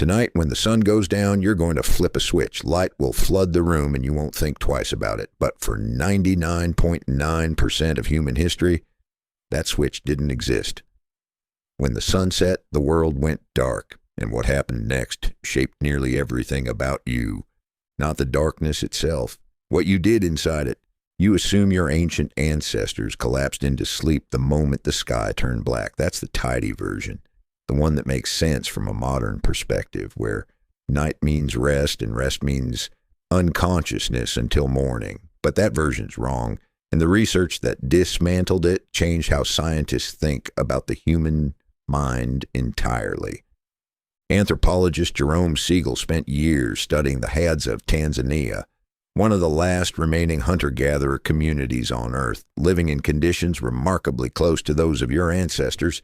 Tonight, when the sun goes down, you're going to flip a switch. Light will flood the room and you won't think twice about it. But for 99.9% of human history, that switch didn't exist. When the sun set, the world went dark, and what happened next shaped nearly everything about you. Not the darkness itself, what you did inside it. You assume your ancient ancestors collapsed into sleep the moment the sky turned black. That's the tidy version, the one that makes sense from a modern perspective, where night means rest and rest means unconsciousness until morning. But that version's wrong, and the research that dismantled it changed how scientists think about the human mind entirely. Anthropologist Jerome Siegel spent years studying the Hadza of Tanzania, one of the last remaining hunter-gatherer communities on Earth, living in conditions remarkably close to those of your ancestors.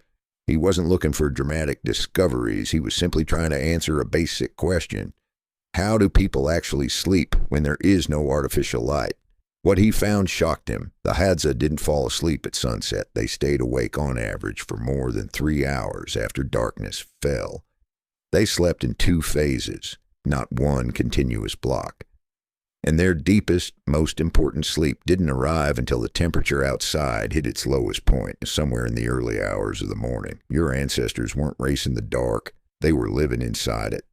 He wasn't looking for dramatic discoveries. He was simply trying to answer a basic question. How do people actually sleep when there is no artificial light? What he found shocked him. The Hadza didn't fall asleep at sunset. They stayed awake on average for more than 3 hours after darkness fell. They slept in 2 phases, not one continuous block. And their deepest, most important sleep didn't arrive until the temperature outside hit its lowest point, somewhere in the early hours of the morning. Your ancestors weren't racing the dark. They were living inside it.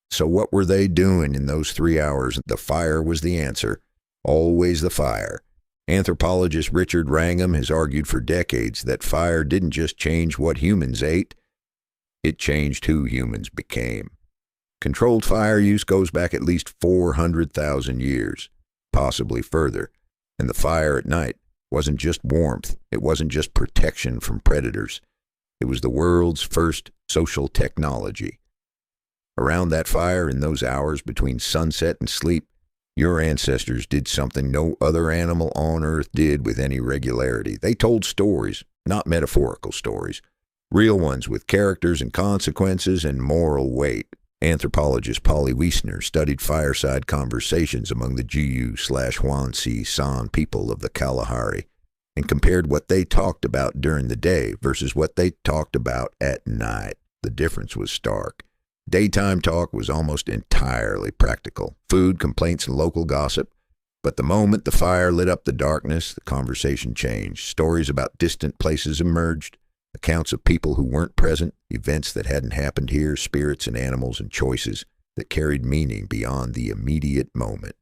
So what were they doing in those 3 hours? The fire was the answer. Always the fire. Anthropologist Richard Wrangham has argued for decades that fire didn't just change what humans ate, it changed who humans became. Controlled fire use goes back at least 400,000 years, possibly further. And the fire at night wasn't just warmth. It wasn't just protection from predators. It was the world's first social technology. Around that fire, in those hours between sunset and sleep, your ancestors did something no other animal on Earth did with any regularity. They told stories, not metaphorical stories, real ones with characters and consequences and moral weight. Anthropologist Polly Wiesner studied fireside conversations among the Jiyu/Huansi San people of the Kalahari and compared what they talked about during the day versus what they talked about at night. The difference was stark. Daytime talk was almost entirely practical. Food, complaints, and local gossip. But the moment the fire lit up the darkness, the conversation changed. Stories about distant places emerged. Accounts of people who weren't present, events that hadn't happened here, spirits and animals and choices that carried meaning beyond the immediate moment.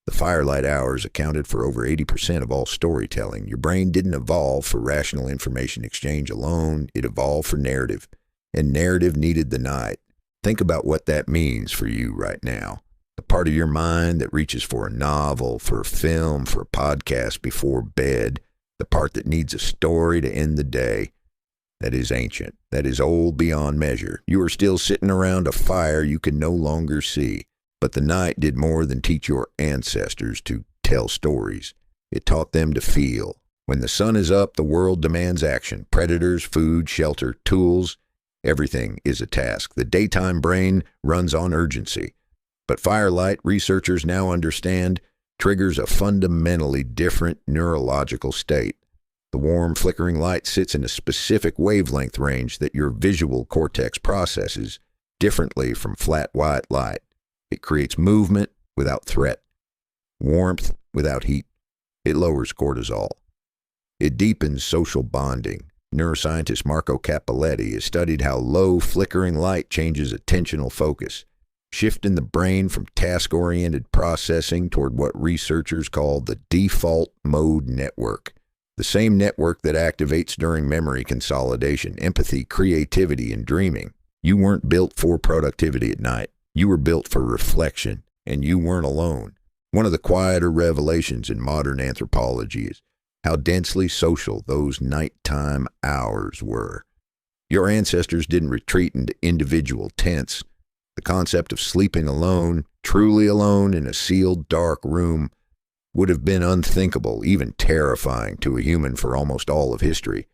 The firelight hours accounted for over 80% of all storytelling. Your brain didn't evolve for rational information exchange alone. It evolved for narrative. And narrative needed the night. Think about what that means for you right now. The part of your mind that reaches for a novel, for a film, for a podcast before bed. The part that needs a story to end the day. That is ancient. That is old beyond measure. You are still sitting around a fire you can no longer see. But the night did more than teach your ancestors to tell stories. It taught them to feel. When the sun is up, the world demands action. Predators, food, shelter, tools. Everything is a task. The daytime brain runs on urgency. But firelight, researchers now understand, triggers a fundamentally different neurological state. The warm, flickering light sits in a specific wavelength range that your visual cortex processes differently from flat white light. It creates movement without threat, warmth without heat. It lowers cortisol. It deepens social bonding. Neuroscientist Marco Cappelletti has studied how low, flickering light changes attentional focus, shifting the brain from task-oriented processing toward what researchers call the default mode network, the same network that activates during memory consolidation, empathy, creativity, and dreaming. You weren't built for productivity at night. You were built for reflection, and you weren't alone. One of the quieter revelations in modern anthropology is how densely social those nighttime hours were. Your ancestors didn't retreat into individual tents. The concept of sleeping alone, truly alone in a sealed, dark room, would have been unthinkable, even terrifying to a human for almost all of history.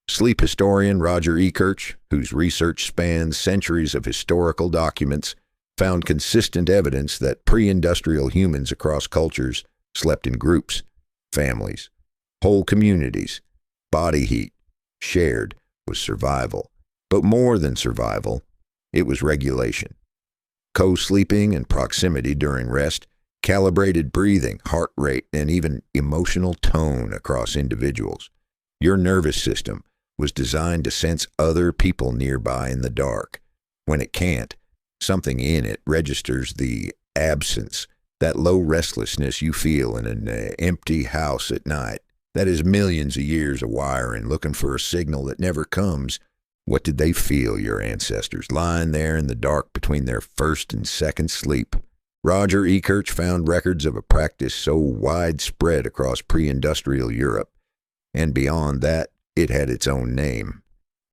Sleep historian Roger E. Kirch, whose research spans centuries of historical documents, found consistent evidence that pre-industrial humans across cultures slept in groups, families, whole communities. Body heat, shared, was survival. But more than survival, It was regulation. Co-sleeping and proximity during rest, calibrated breathing, heart rate, and even emotional tone across individuals. Your nervous system was designed to sense other people nearby in the dark. When it can't, something in it registers the absence, that low restlessness you feel in an empty house at night. That is millions of years of wiring looking for a signal that never comes. What did they feel, your ancestors, lying there in the dark between their first and second sleep? Roger Ekirch found records of a practice so widespread across pre-industrial Europe, and beyond that, it had its own name.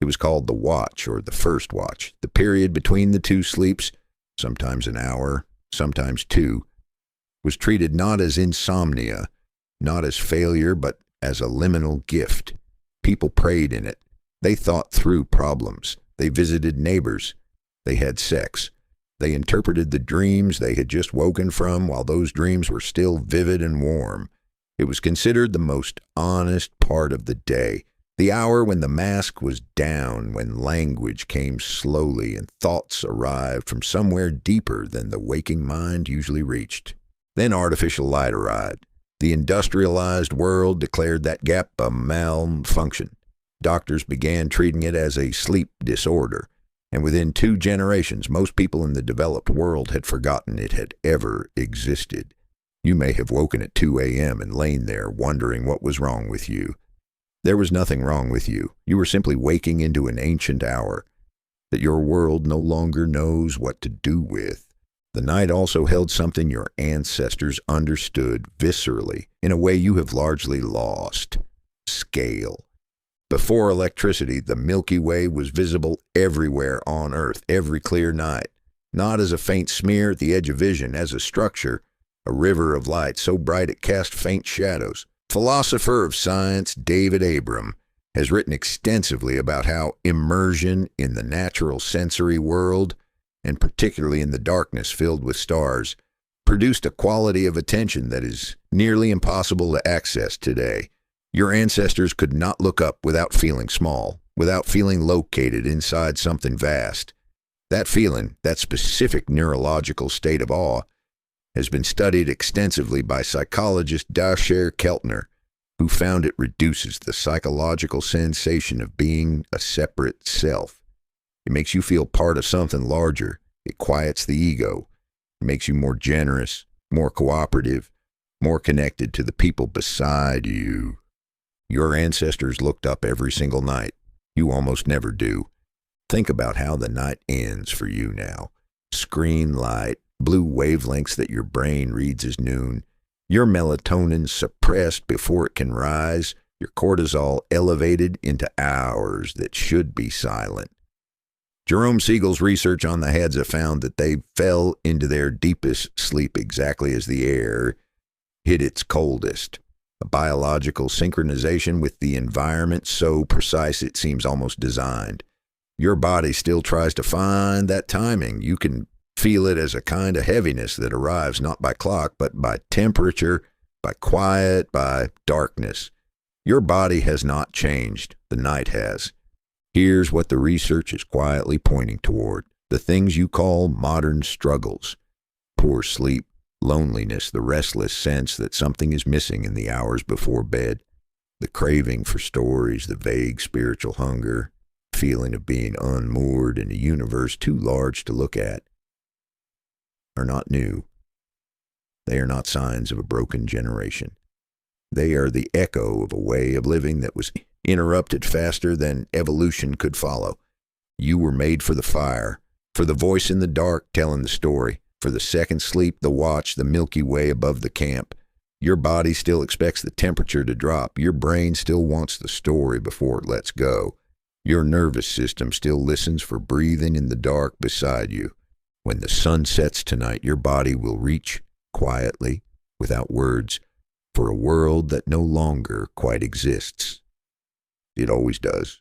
It was called the watch, or the first watch. The period between the two sleeps, sometimes an hour, sometimes two, was treated not as insomnia, not as failure, but as a liminal gift. People prayed in it. They thought through problems. They visited neighbors. They had sex. They interpreted the dreams they had just woken from while those dreams were still vivid and warm. It was considered the most honest part of the day, the hour when the mask was down, when language came slowly and thoughts arrived from somewhere deeper than the waking mind usually reached. Then artificial light arrived. The industrialized world declared that gap a malfunction. Doctors began treating it as a sleep disorder, and within 2 generations, most people in the developed world had forgotten it had ever existed. You may have woken at 2 a.m. and lain there wondering what was wrong with you. There was nothing wrong with you. You were simply waking into an ancient hour that your world no longer knows what to do with. The night also held something your ancestors understood viscerally in a way you have largely lost: scale. Before electricity, the Milky Way was visible everywhere on Earth, every clear night. Not as a faint smear at the edge of vision, as a structure, a river of light so bright it cast faint shadows. Philosopher of science David Abram has written extensively about how immersion in the natural sensory world, and particularly in the darkness filled with stars, produced a quality of attention that is nearly impossible to access today. Your ancestors could not look up without feeling small, without feeling located inside something vast. That feeling, that specific neurological state of awe, has been studied extensively by psychologist Dasher Keltner, who found it reduces the psychological sensation of being a separate self. It makes you feel part of something larger. It quiets the ego. It makes you more generous, more cooperative, more connected to the people beside you. Your ancestors looked up every single night. You almost never do. Think about how the night ends for you now. Screen light, blue wavelengths that your brain reads as noon, your melatonin suppressed before it can rise, your cortisol elevated into hours that should be silent. Jerome Siegel's research on the Hadza found that they fell into their deepest sleep exactly as the air hit its coldest. A biological synchronization with the environment so precise it seems almost designed. Your body still tries to find that timing. You can feel it as a kind of heaviness that arrives not by clock, but by temperature, by quiet, by darkness. Your body has not changed. The night has. Here's what the research is quietly pointing toward: the things you call modern struggles. Poor sleep, loneliness, the restless sense that something is missing in the hours before bed, the craving for stories, the vague spiritual hunger, feeling of being unmoored in a universe too large to look at, are not new. They are not signs of a broken generation. They are the echo of a way of living that was interrupted faster than evolution could follow. You were made for the fire, for the voice in the dark telling the story, for the second sleep, the watch, the Milky Way above the camp. Your body still expects the temperature to drop. Your brain still wants the story before it lets go. Your nervous system still listens for breathing in the dark beside you. When the sun sets tonight, your body will reach quietly, without words, for a world that no longer quite exists. It always does.